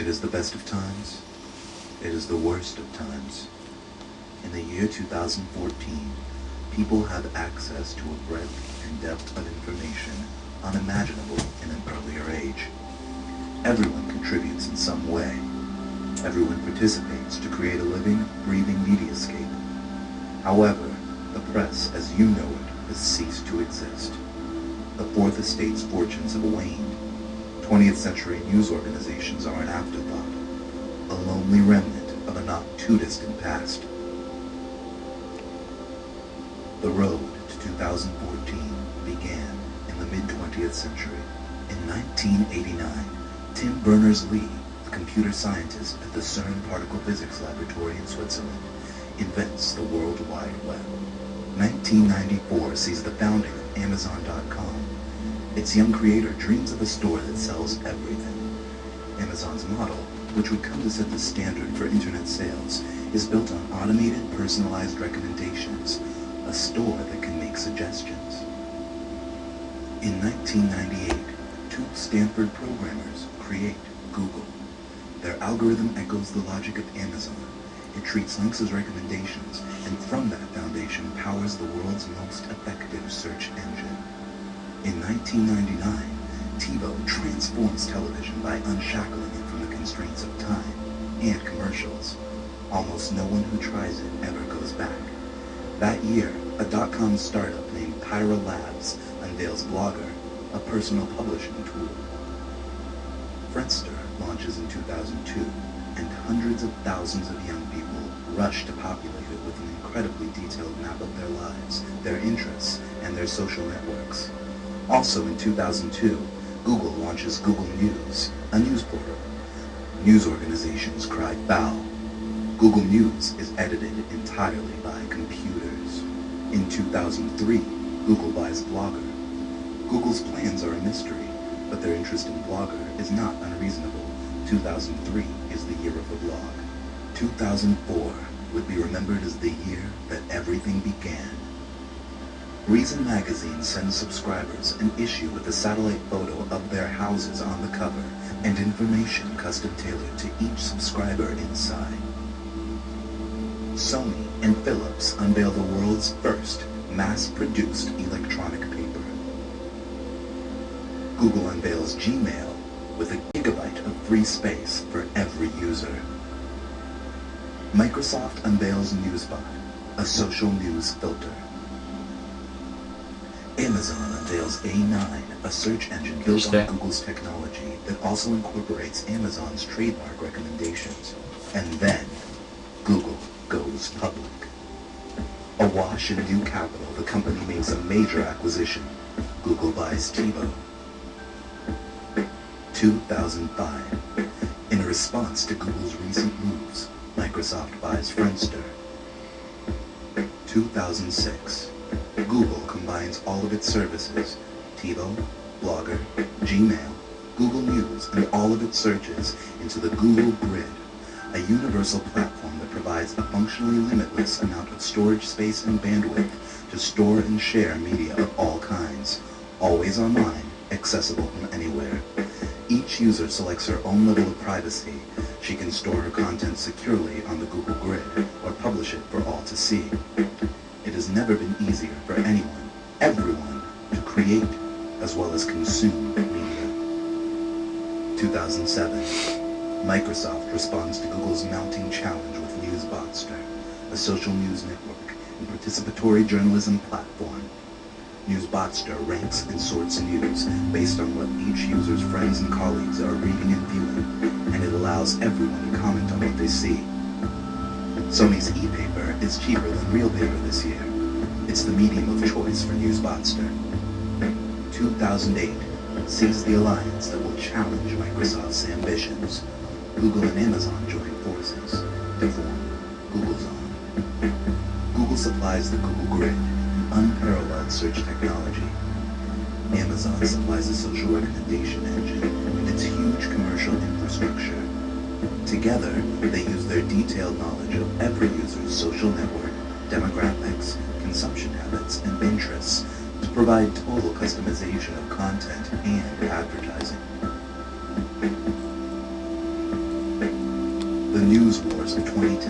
It is the best of times. It is the worst of times. In the year 2014, people have access to a breadth and depth of information unimaginable in an earlier age. Everyone contributes in some way. Everyone participates to create a living, breathing mediascape. However, the press as you know it has ceased to exist. The Fourth Estate's fortunes have waned. 20th century news organizations are an afterthought, a lonely remnant of a not too distant past. The road to 2014 began in the mid-20th century. In 1989, Tim Berners-Lee, a computer scientist at the CERN Particle Physics Laboratory in Switzerland, invents the World Wide Web. 1994 sees the founding of Amazon.com. Its young creator dreams of a store that sells everything. Amazon's model, which would come to set the standard for internet sales, is built on automated, personalized recommendations, a store that can make suggestions. In 1998, two Stanford programmers create Google. Their algorithm echoes the logic of Amazon. It treats links as recommendations, and from that foundation powers the world's most effective search engine. In 1999, TiVo transforms television by unshackling it from the constraints of time and commercials. Almost no one who tries it ever goes back. That year, a dot-com startup named Pyra Labs unveils Blogger, a personal publishing tool. Friendster launches in 2002, and hundreds of thousands of young people rush to populate it with an incredibly detailed map of their lives, their interests, and their social networks. Also in 2002, Google launches Google News, a news portal. News organizations cry foul. Google News is edited entirely by computers. In 2003, Google buys Blogger. Google's plans are a mystery, but their interest in Blogger is not unreasonable. 2003 is the year of the blog. 2004 would be remembered as the year that everything began. Reason magazine sends subscribers an issue with a satellite photo of their houses on the cover and information custom tailored to each subscriber inside. Sony and Philips unveil the world's first mass-produced electronic paper. Google unveils Gmail with a gigabyte of free space for every user. Microsoft unveils Newsbot, a social news filter. Amazon unveils A9, a search engine built on Google's technology that also incorporates Amazon's trademark recommendations. And then, Google goes public. Awash in new capital, the company makes a major acquisition. Google buys TiVo. 2005. In response to Google's recent moves, Microsoft buys Friendster. 2006. Google combines all of its services, TiVo, Blogger, Gmail, Google News, and all of its searches into the Google Grid, a universal platform that provides a functionally limitless amount of storage space and bandwidth to store and share media of all kinds, always online, accessible from anywhere. Each user selects her own level of privacy. She can store her content securely on the Google Grid or publish it for all to see. It has never been easier for anyone, everyone, to create as well as consume media. 2007. Microsoft responds to Google's mounting challenge with Newsbotster, a social news network and participatory journalism platform. Newsbotster ranks and sorts news based on what each user's friends and colleagues are reading and viewing, and it allows everyone to comment on what they see. Sony's e-paper is cheaper than real paper this year. It's the medium of choice for Newsbotster. 2008 sees the alliance that will challenge Microsoft's ambitions. Google and Amazon join forces to form googlezon. Google supplies the Google Grid, unparalleled search technology. Amazon supplies a social recommendation engine and its huge commercial infrastructure. Together, they use their detailed knowledge of every user's social network, demographics, consumption habits, and interests to provide total customization of content and advertising. The news wars of 2010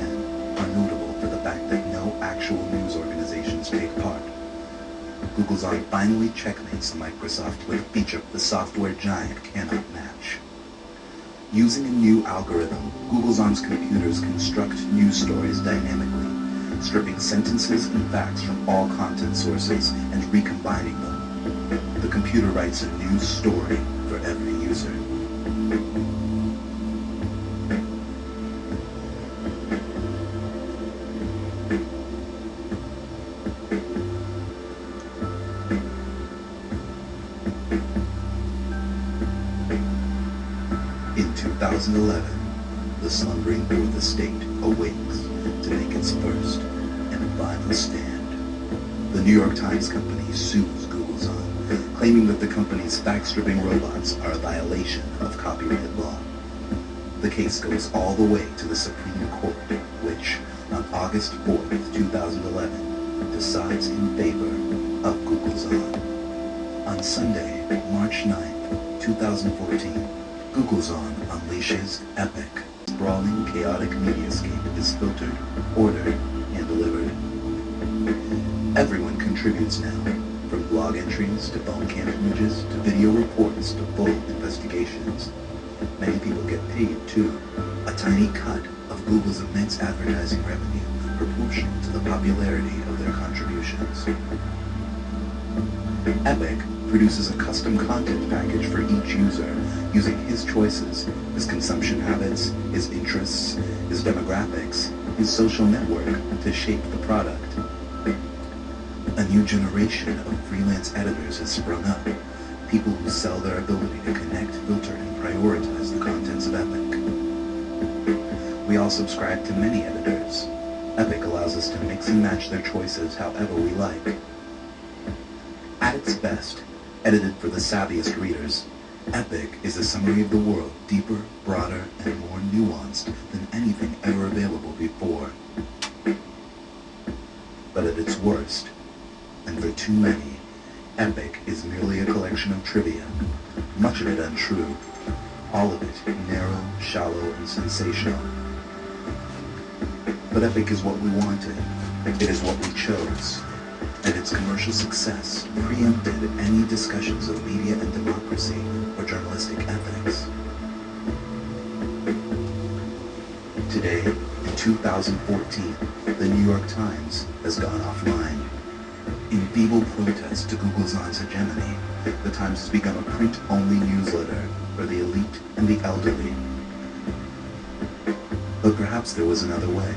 are notable for the fact that no actual news organizations take part. googlezon finally checkmates Microsoft with a feature the software giant cannot match. Using a new algorithm, googlezon's computers construct news stories dynamically, stripping sentences and facts from all content sources and recombining them. The computer writes a news story for every user. In 2011, the slumbering fourth estate awakes to make its first and final stand. The New York Times Company sues googlezon, claiming that the company's fact-stripping robots are a violation of copyright law. The case goes all the way to the Supreme Court, which, on August 4th, 2011, decides in favor of googlezon. On Sunday, March 9th, 2014, googlezon unleashes Epic. Sprawling, chaotic mediascape is filtered, ordered, and delivered. Everyone contributes now, from blog entries to phone cam images to video reports to full investigations. Many people get paid too, a tiny cut of Google's immense advertising revenue proportional to the popularity of their contributions. Epic produces a custom content package for each user using his choices, his consumption habits, his interests, his demographics, his social network to shape the product. A new generation of freelance editors has sprung up, people who sell their ability to connect, filter, and prioritize the contents of Epic. We all subscribe to many editors. Epic allows us to mix and match their choices however we like. At its best, edited for the savviest readers, Epic is a summary of the world deeper, broader, and more nuanced than anything ever available before. But at its worst, and for too many, Epic is merely a collection of trivia, much of it untrue, all of it narrow, shallow, and sensational. But Epic is what we wanted. It is what we chose. And its commercial success preempted any discussions of media and democracy or journalistic ethics. Today, in 2014, the New York Times has gone offline. In feeble protest to googlezon's hegemony, the Times has become a print-only newsletter for the elite and the elderly. But perhaps there was another way.